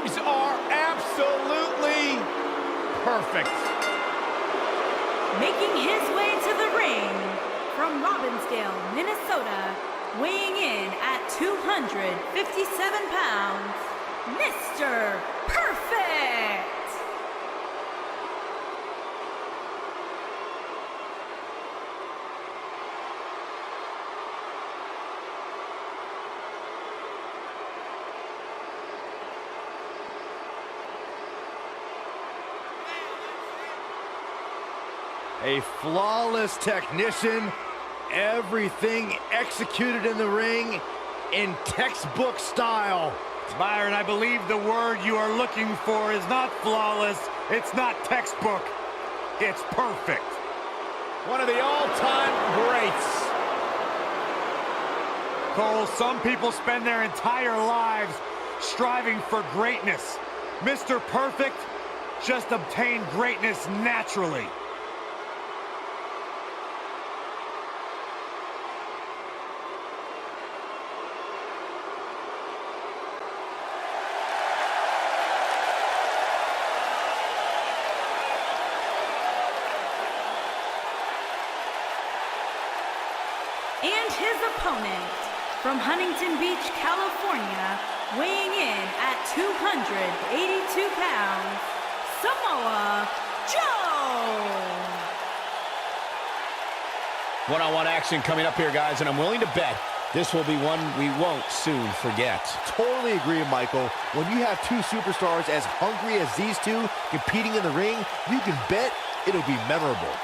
legs are absolutely perfect. Making his way to the ring from Robbinsdale, Minnesota, weighing in at 257 pounds, Mr. Perfect! A flawless technician, everything executed in the ring in textbook style. Byron, I believe the word you are looking for is not flawless, it's not textbook, it's perfect. One of the all-time greats. Cole, some people spend their entire lives striving for greatness. Mr. Perfect just obtained greatness naturally. And his opponent, from Huntington Beach, California, weighing in at 282 pounds, Samoa Joe! One-on-one action coming up here, guys, and I'm willing to bet this will be one we won't soon forget. Totally agree, Michael. When you have two superstars as hungry as these two competing in the ring, you can bet it'll be memorable.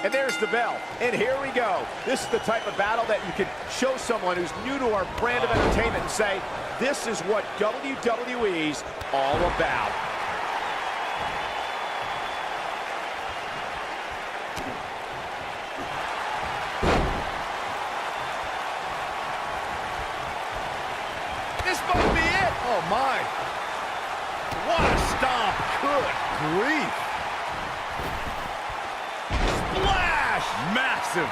And there's the bell, and here we go. This is the type of battle that you can show someone who's new to our brand of entertainment and say, this is what WWE's all about. This might be it. Oh, my. What a stomp. Good grief. Massive.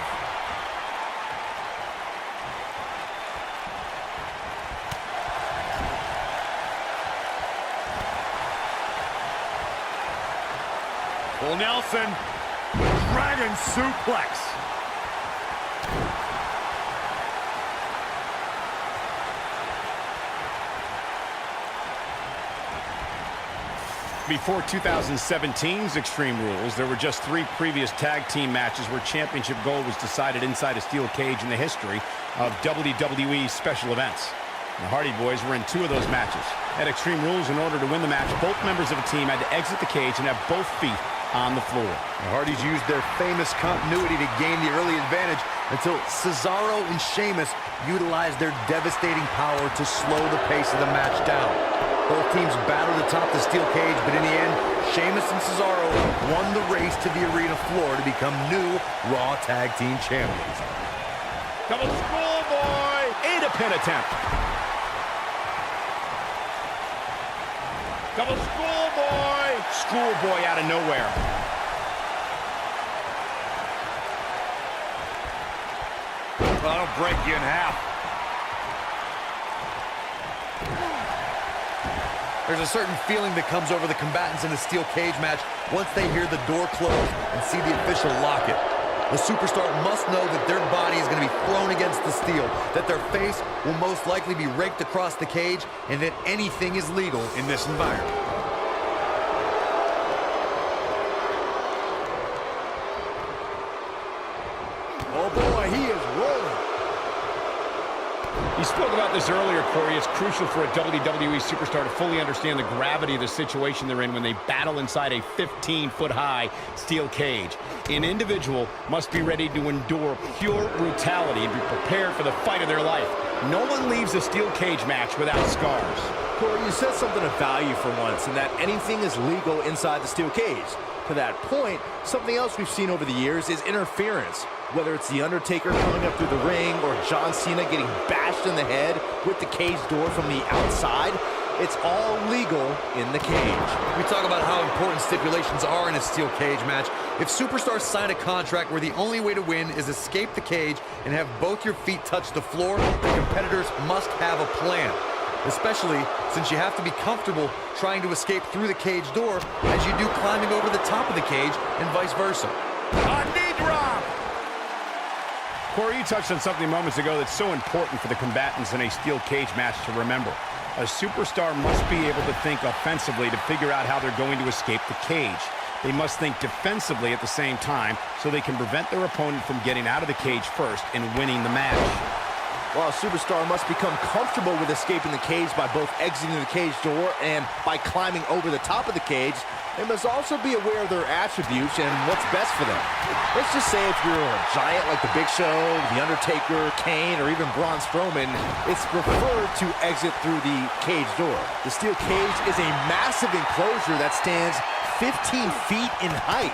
Well, Nelson, dragon suplex. Before 2017's Extreme Rules, there were just 3 previous tag team matches where championship gold was decided inside a steel cage in the history of WWE special events. The Hardy Boys were in 2 of those matches. At Extreme Rules, in order to win the match, both members of a team had to exit the cage and have both feet on the floor. The Hardys used their famous continuity to gain the early advantage until Cesaro and Sheamus utilized their devastating power to slow the pace of the match down. Both teams battled atop the steel cage, but in the end, Sheamus and Cesaro won the race to the arena floor to become new Raw Tag Team Champions. Double schoolboy. And a pin attempt. Double schoolboy. Schoolboy out of nowhere. Well, that'll break you in half. There's a certain feeling that comes over the combatants in a steel cage match once they hear the door close and see the official lock it. The superstar must know that their body is going to be thrown against the steel, that their face will most likely be raked across the cage, and that anything is legal in this environment. Oh boy, he is rolling. You spoke about this earlier, Corey. It's crucial for a WWE superstar to fully understand the gravity of the situation they're in when they battle inside a 15-foot-high steel cage. An individual must be ready to endure pure brutality and be prepared for the fight of their life. No one leaves a steel cage match without scars. Corey, you said something of value for once, and that anything is legal inside the steel cage. To that point, something else we've seen over the years is interference. Whether it's The Undertaker coming up through the ring or John Cena getting bashed in the head with the cage door from the outside, it's all legal in the cage. We talk about how important stipulations are in a steel cage match. If superstars sign a contract where the only way to win is escape the cage and have both your feet touch the floor, the competitors must have a plan. Especially since you have to be comfortable trying to escape through the cage door as you do climbing over the top of the cage and vice versa. A knee drop! Corey, you touched on something moments ago that's so important for the combatants in a steel cage match to remember. A superstar must be able to think offensively to figure out how they're going to escape the cage. They must think defensively at the same time so they can prevent their opponent from getting out of the cage first and winning the match. While a superstar must become comfortable with escaping the cage by both exiting the cage door and by climbing over the top of the cage, they must also be aware of their attributes and what's best for them. Let's just say if you're a giant like The Big Show, The Undertaker, Kane, or even Braun Strowman, it's preferred to exit through the cage door. The steel cage is a massive enclosure that stands 15 feet in height.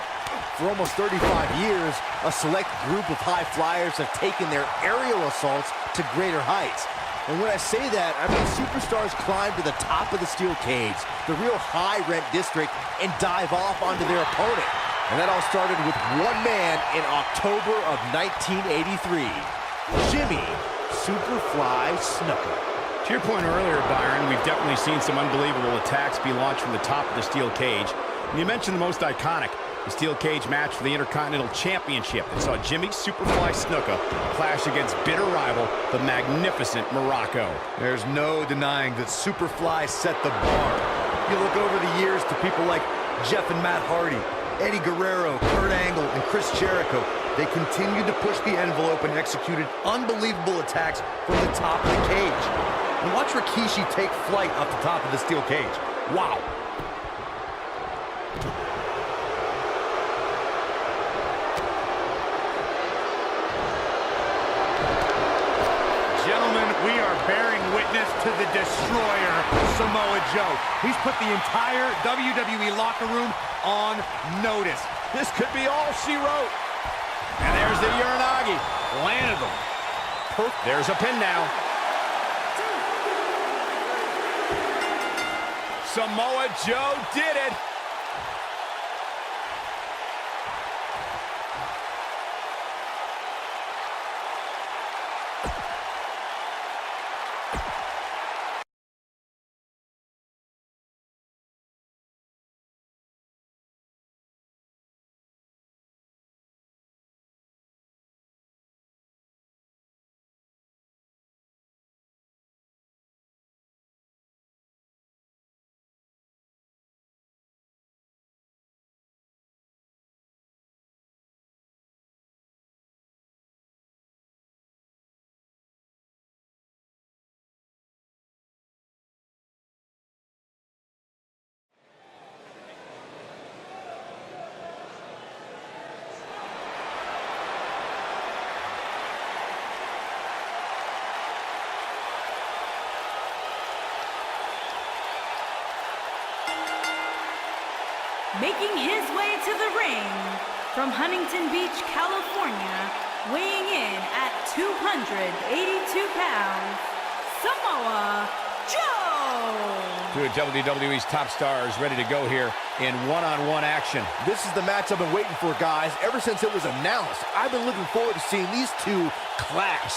For almost 35 years, a select group of high flyers have taken their aerial assaults to greater heights. And when I say that, I mean superstars climb to the top of the steel cage, the real high-rent district, and dive off onto their opponent. And that all started with one man in October of 1983, Jimmy Superfly Snuka. To your point earlier, Byron, we've definitely seen some unbelievable attacks be launched from the top of the steel cage. And you mentioned the most iconic, the steel cage match for the Intercontinental Championship that saw Jimmy Superfly Snuka clash against bitter rival, the magnificent Morocco. There's no denying that Superfly set the bar. You look over the years to people like Jeff and Matt Hardy, Eddie Guerrero, Kurt Angle, and Chris Jericho. They continued to push the envelope and executed unbelievable attacks from the top of the cage. And watch Rikishi take flight off the top of the steel cage. Wow. Gentlemen, we are bearing witness to the destroyer, Samoa Joe. He's put the entire WWE locker room on notice. This could be all she wrote. And there's the Uranagi. Landed them. There's a pin now. Samoa Joe did it. Making his way to the ring from Huntington Beach, California, weighing in at 282 pounds, Samoa Joe! Two of WWE's top stars ready to go here in one-on-one action. This is the match I've been waiting for, guys. Ever since it was announced, I've been looking forward to seeing these two clash.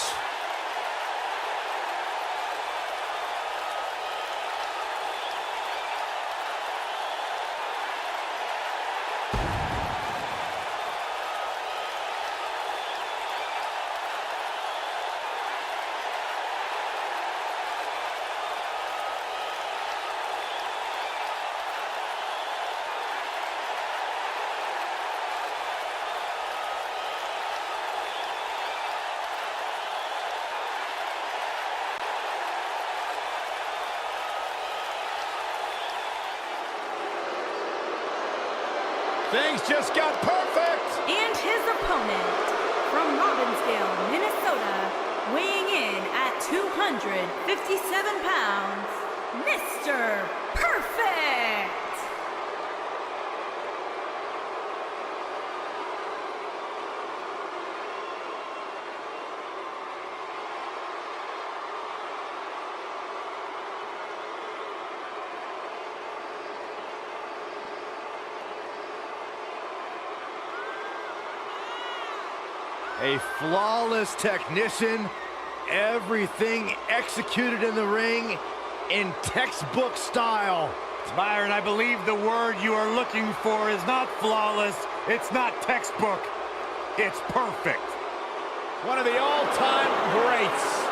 Things just got perfect. And his opponent, from Robbinsdale, Minnesota, weighing in at 257 pounds, Mr. Perfect! A flawless technician, everything executed in the ring in textbook style. Byron, I believe the word you are looking for is not flawless, it's not textbook, it's perfect. One of the all-time greats.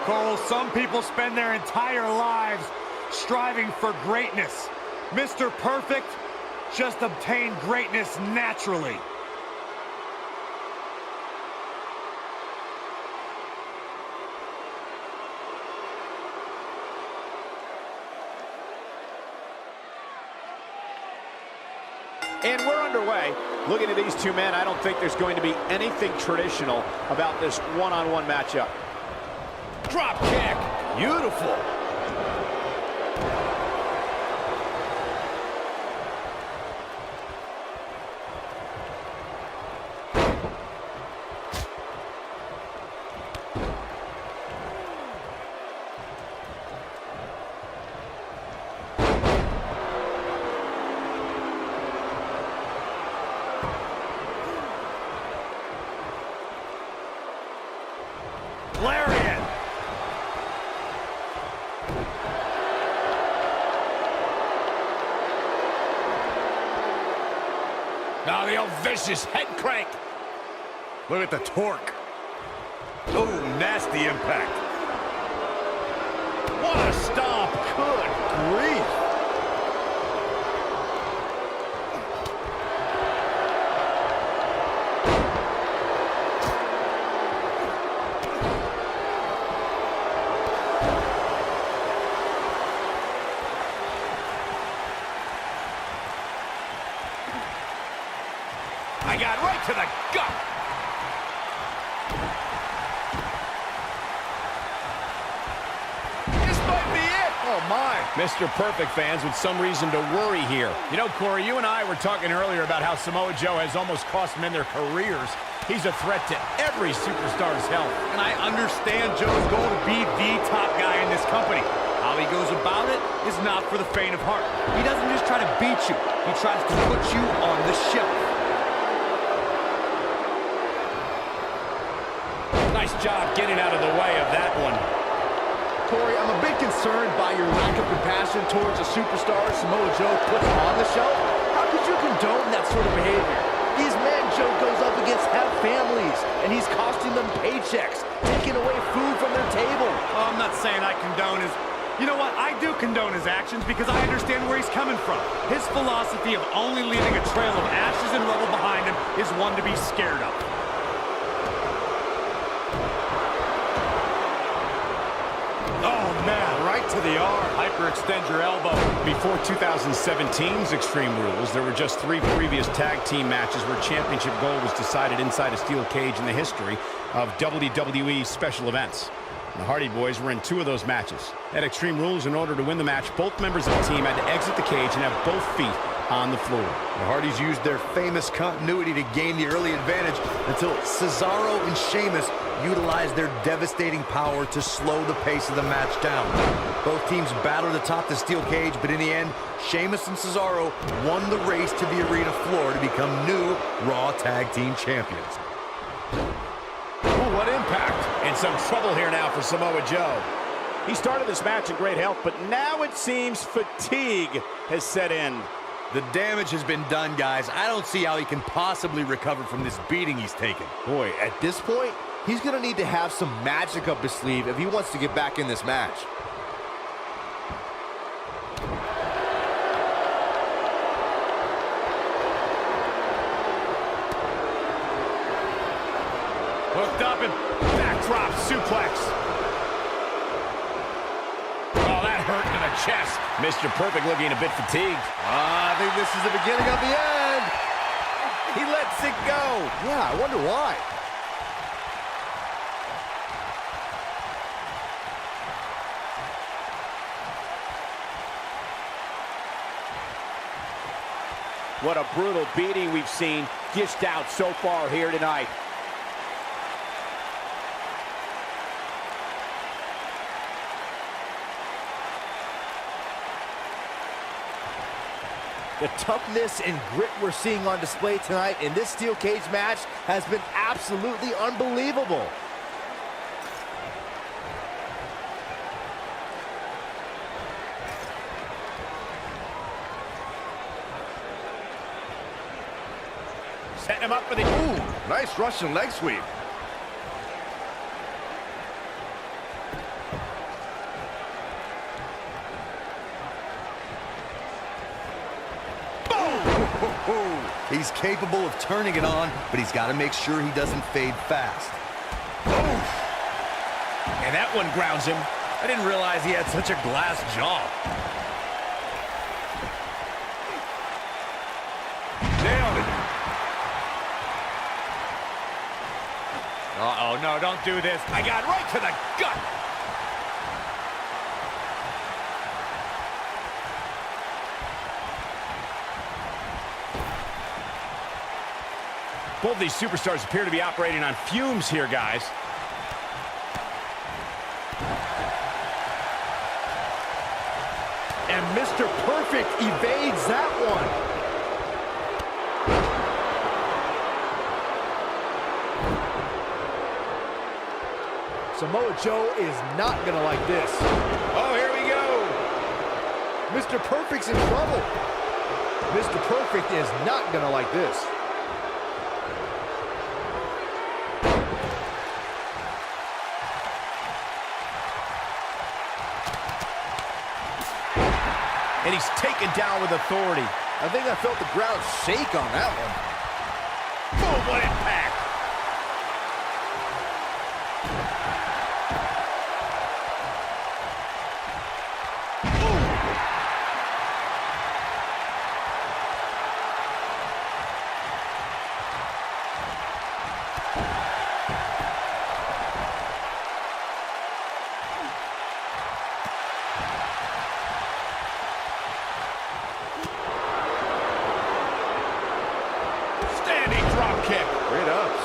Cole, some people spend their entire lives striving for greatness. Mr. Perfect just obtained greatness naturally. And we're underway. Looking at these two men, I don't think there's going to be anything traditional about this one-on-one matchup. Drop kick. Beautiful. Lariat! Now the old vicious head crank. Look at the torque. Oh, nasty impact. What a stomp. Good grief. I got right to the gut. This might be it. Oh, my. Mr. Perfect fans with some reason to worry here. You know, Corey, you and I were talking earlier about how Samoa Joe has almost cost men their careers. He's a threat to every superstar's health. And I understand Joe's goal to be the top guy in this company. How he goes about it is not for the faint of heart. He doesn't just try to beat you. He tries to put you on the shelf. Nice job getting out of the way of that one. Corey, I'm a bit concerned by your lack of compassion towards a superstar Samoa Joe puts on the show. How could you condone that sort of behavior? These men Joe goes up against have families, and he's costing them paychecks, taking away food from their table. Oh, I'm not saying I condone his... You know what? I do condone his actions because I understand where he's coming from. His philosophy of only leaving a trail of ashes and rubble behind him is one to be scared of. Oh, man, right to the arm. Hyperextend your elbow. Before 2017's Extreme Rules, there were just 3 previous tag team matches where championship gold was decided inside a steel cage in the history of WWE special events. The Hardy Boys were in 2 of those matches. At Extreme Rules, in order to win the match, both members of the team had to exit the cage and have both feet on the floor. The Hardys used their famous continuity to gain the early advantage until Cesaro and Sheamus utilized their devastating power to slow the pace of the match down. Both teams battled atop the steel cage, but in the end, Sheamus and Cesaro won the race to the arena floor to become new Raw Tag Team Champions. Ooh, what impact. And some trouble here now for Samoa Joe. He started this match in great health, but now it seems fatigue has set in. The damage has been done, guys. I don't see how he can possibly recover from this beating he's taken. Boy, at this point, he's going to need to have some magic up his sleeve if he wants to get back in this match. Hooked up and backdrop suplex. Oh, that hurt to the chest. Mr. Perfect looking a bit fatigued. I think this is the beginning of the end. He lets it go. Yeah, I wonder why. What a brutal beating we've seen dished out so far here tonight. The toughness and grit we're seeing on display tonight in this steel cage match has been absolutely unbelievable. Setting him up for the... Ooh, nice Russian leg sweep. He's capable of turning it on, but he's got to make sure he doesn't fade fast. And that one grounds him. I didn't realize he had such a glass jaw. Nailed it. Uh-oh, no, don't do this. I got right to the gut. Both these superstars appear to be operating on fumes here, guys. And Mr. Perfect evades that one. Samoa Joe is not going to like this. Oh, here we go. Mr. Perfect's in trouble. Mr. Perfect is not going to like this. And he's taken down with authority. I think I felt the ground shake on that one. Boom, what impact. Kick. Great ups.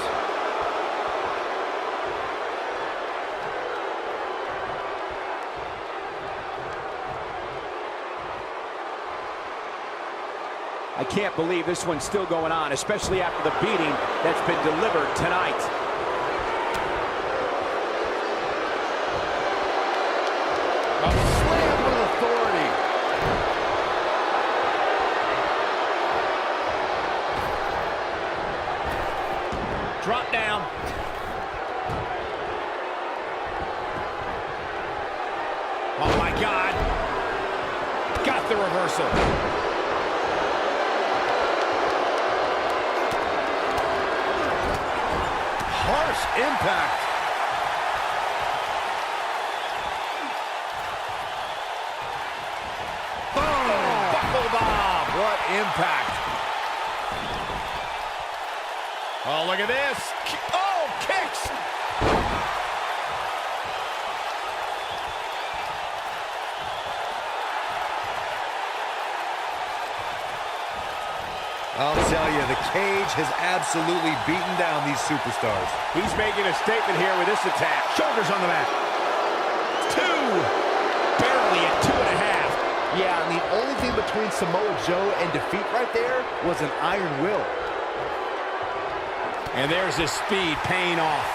I can't believe this one's still going on, especially after the beating that's been delivered tonight. A slam with authority. Drop down. Oh, my God. Got the reversal. Harsh impact. Boom. Buckle bomb. What impact. Oh, look at this. Oh, kicks. I'll tell you, the cage has absolutely beaten down these superstars. He's making a statement here with this attack. Shoulders on the mat. 2. Barely at 2.5. Yeah, and the only thing between Samoa Joe and defeat right there was an iron will. And there's his speed paying off.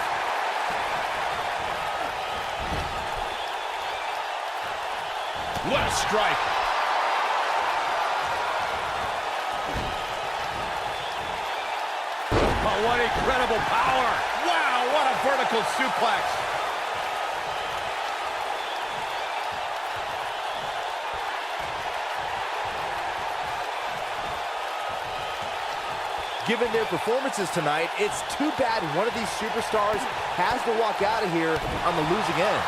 What a strike. Oh, what incredible power. Wow, what a vertical suplex. Given their performances tonight, it's too bad one of these superstars has to walk out of here on the losing end.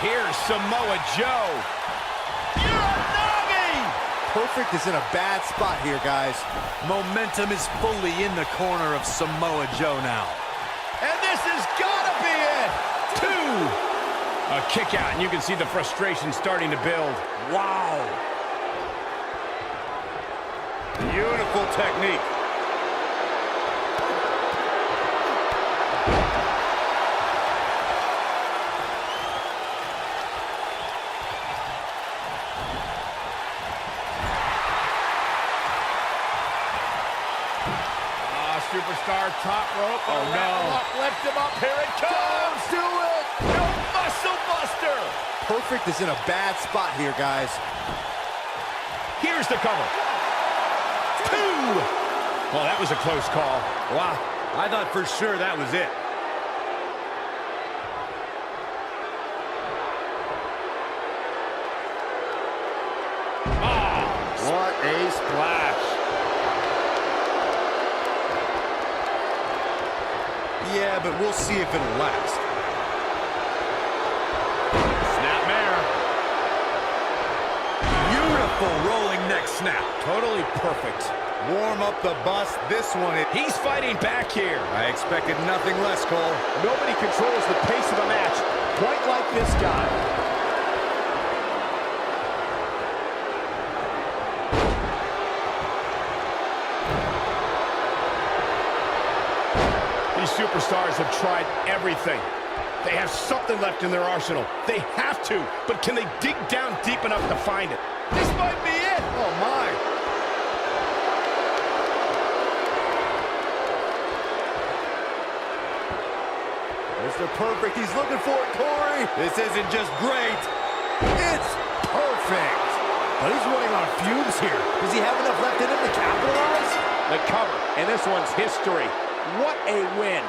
Here's Samoa Joe. Perfect is in a bad spot here, guys. Momentum is fully in the corner of Samoa Joe now. And this has got to be it. 2. A kick out, and you can see the frustration starting to build. Wow. Beautiful technique. Superstar top rope. Oh, no. Lift him up. Here it comes. Do it. No muscle buster. Perfect is in a bad spot here, guys. Here's the cover. 2. Well, that was a close call. Wow. I thought for sure that was it. Oh, what a splash. Yeah, but we'll see if it'll last. Snapmare. Beautiful rolling neck snap. Totally perfect. Warm up the bus. This one, He's fighting back here. I expected nothing less, Cole. Nobody controls the pace of a match quite like this guy. These superstars have tried everything. They have something left in their arsenal. They have to, but can they dig down deep enough to find it? This might be it. Oh, my. Mr. Perfect, he's looking for it, Corey. This isn't just great. It's perfect. But he's running on fumes here. Does he have enough left in him to capitalize? The cover, and this one's history. What a win.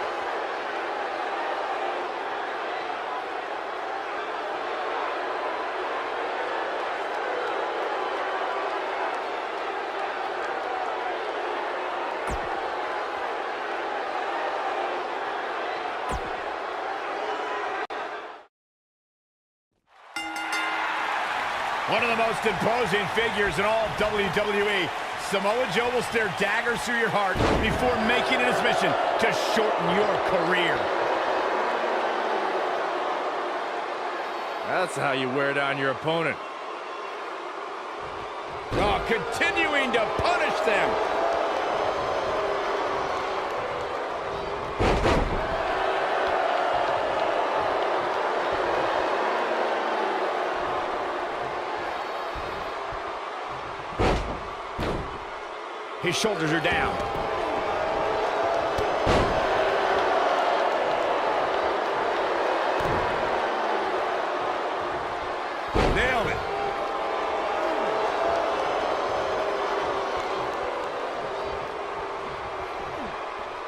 One of the most imposing figures in all WWE. Samoa Joe will stare daggers through your heart before making it his mission to shorten your career. That's how you wear down your opponent. Oh, continuing to punish them. His shoulders are down. Nailed it.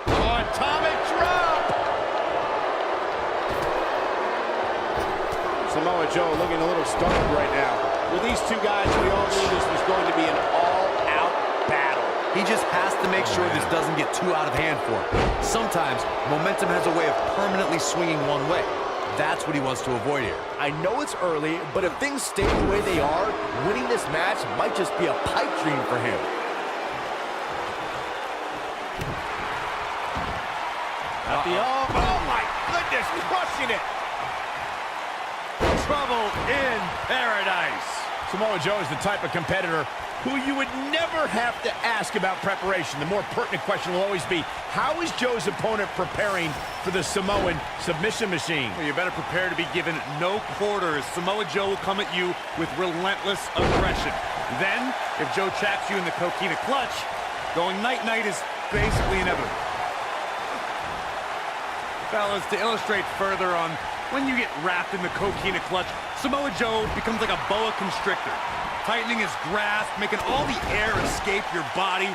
Oh, atomic drop! Samoa Joe looking a little startled right now. With these two guys, we all knew this was going to be an all-out battle. He just has to make sure this doesn't get too out of hand for him. Sometimes, momentum has a way of permanently swinging one way. That's what he wants to avoid here. I know it's early, but if things stay the way they are, winning this match might just be a pipe dream for him. Oh my goodness, crushing it! Trouble in paradise. Samoa Joe is the type of competitor who you would never have to ask about preparation. The more pertinent question will always be, how is Joe's opponent preparing for the Samoan submission machine? Well, you better prepare to be given no quarters. Samoa Joe will come at you with relentless aggression. Then, if Joe traps you in the coquina clutch, going night-night is basically inevitable. Fellas, to illustrate further on when you get wrapped in the coquina clutch, Samoa Joe becomes like a boa constrictor, tightening his grasp, making all the air escape your body,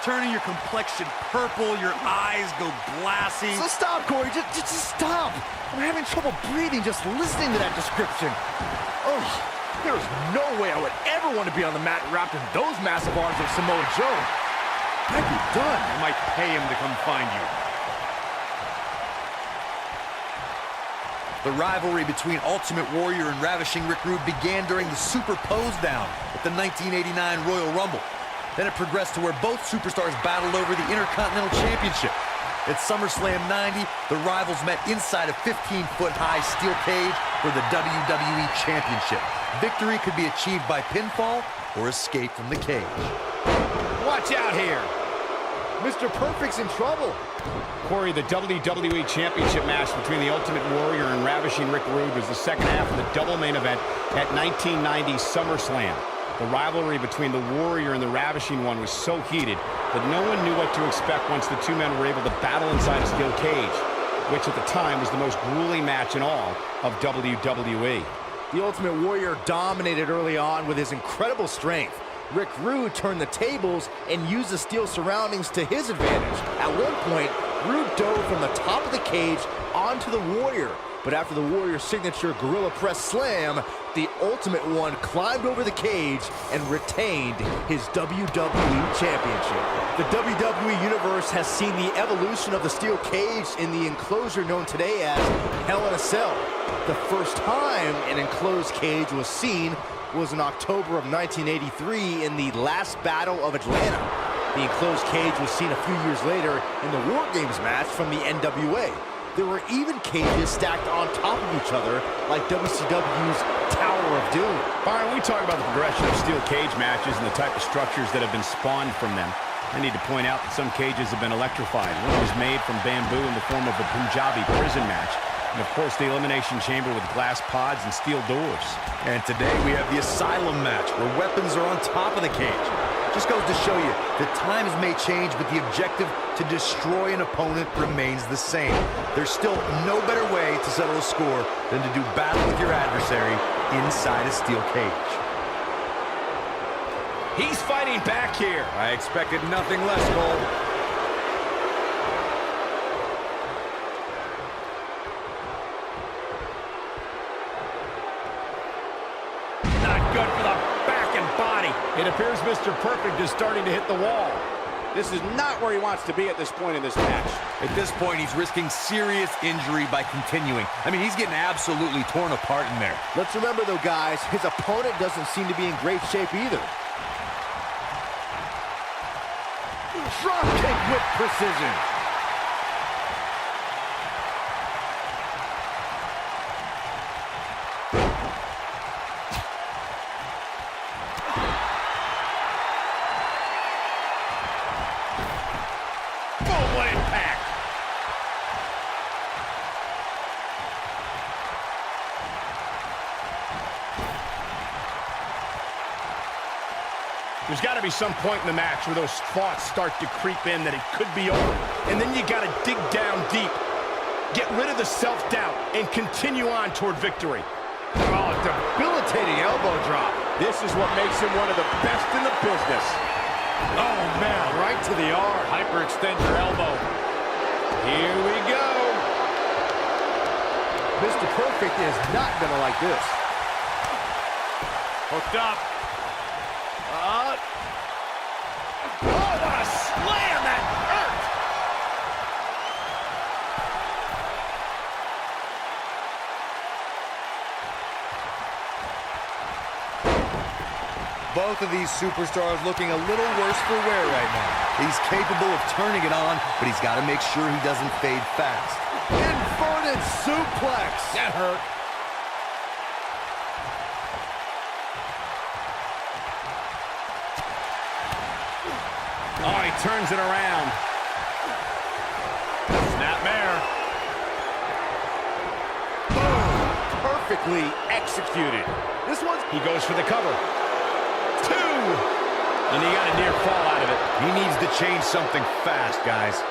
turning your complexion purple, your eyes go glassy. So stop, Corey. Just stop. I'm having trouble breathing just listening to that description. Oh, there's no way I would ever want to be on the mat wrapped in those massive arms of Samoa Joe. I'd be done. I might pay him to come find you. The rivalry between Ultimate Warrior and Ravishing Rick Rude began during the Super Pose Down. at the 1989 Royal Rumble. Then it progressed to where both superstars battled over the Intercontinental Championship. At SummerSlam 90, the rivals met inside a 15-foot-high steel cage for the WWE Championship. Victory could be achieved by pinfall or escape from the cage. Watch out here. Mr. Perfect's in trouble. Corey, the WWE Championship match between the Ultimate Warrior and Ravishing Rick Rude was the second half of the double main event at 1990 SummerSlam. The rivalry between the Warrior and the Ravishing One was so heated that no one knew what to expect once the two men were able to battle inside a steel cage, which at the time was the most grueling match in all of WWE. The Ultimate Warrior dominated early on with his incredible strength. Rick Rude turned the tables and used the steel surroundings to his advantage. At one point, Rude dove from the top of the cage onto the Warrior. But after the Warrior's signature Gorilla Press Slam, the Ultimate One climbed over the cage and retained his WWE Championship. The WWE Universe has seen the evolution of the steel cage in the enclosure known today as Hell in a Cell. The first time an enclosed cage was seen was in October of 1983 in the last Battle of Atlanta. The enclosed cage was seen a few years later in the War Games match from the NWA. There were even cages stacked on top of each other, like WCW's Tower of Doom. Byron, when we talk about the progression of steel cage matches and the type of structures that have been spawned from them, I need to point out that some cages have been electrified. One was made from bamboo in the form of a Punjabi prison match. And of course, the Elimination Chamber with glass pods and steel doors. And today we have the Asylum match, where weapons are on top of the cage. Just goes to show you that times may change, but the objective to destroy an opponent remains the same. There's still no better way to settle a score than to do battle with your adversary inside a steel cage. He's fighting back here. I expected nothing less, Cole. Good for the back and body. It appears Mr. Perfect is starting to hit the wall. This is not where he wants to be at this point in this match. At this point, he's risking serious injury by continuing. I mean, he's getting absolutely torn apart in there. Let's remember, though, guys, his opponent doesn't seem to be in great shape either. Drop kick with precision. There's got to be some point in the match where those thoughts start to creep in that it could be over. And then you got to dig down deep. Get rid of the self-doubt and continue on toward victory. Oh, debilitating elbow drop. This is what makes him one of the best in the business. Oh, man, right to the arm. Hyperextend your elbow. Here we go. Mr. Perfect is not going to like this. Hooked up. Oh, what a slam! That hurt! Both of these superstars looking a little worse for wear right now. He's capable of turning it on, but he's got to make sure he doesn't fade fast. Inverted suplex. That hurt. Oh, he turns it around. Snapmare. Boom! Perfectly executed. This one's... He goes for the cover. 2! And he got a near fall out of it. He needs to change something fast, guys.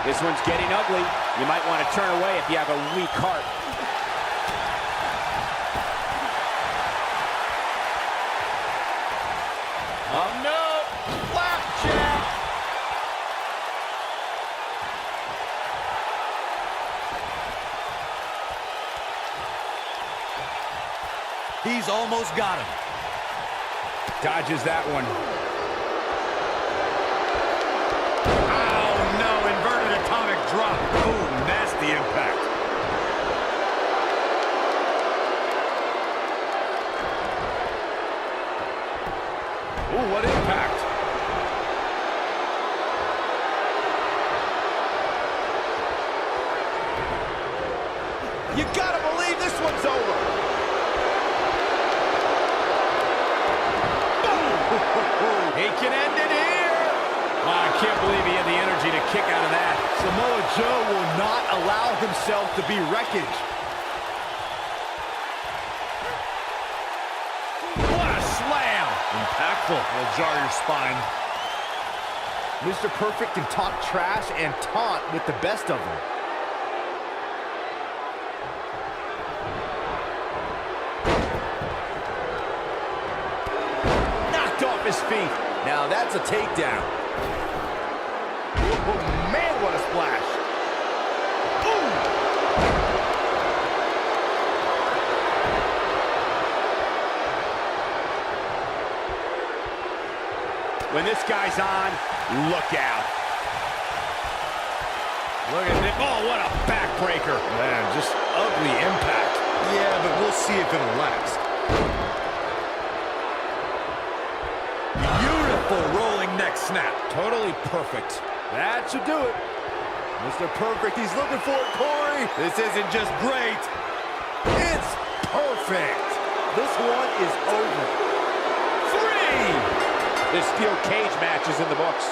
This one's getting ugly. You might want to turn away if you have a weak heart. Oh, no! Flapjack! He's almost got him. Dodges that one. Oh, no, inverted Ooh, what impact. You gotta believe this one's over. Boom! He can end it here. Wow, I can't believe he had the energy to kick out of that. Samoa Joe will not allow himself to be wreckage. What a slam. Impactful. Will jar your spine. Mr. Perfect can talk trash and taunt with the best of them. Knocked off his feet. Now that's a takedown. Oh, man, what a splash. When this guy's on, look out. Look at this. Oh, what a backbreaker. Man, just ugly impact. Yeah, but we'll see if it'll last. Beautiful rolling neck snap. Totally perfect. That should do it. Mr. Perfect, he's looking for it, Corey. This isn't just great. It's perfect. This one is over. 3! This steel cage match is in the books.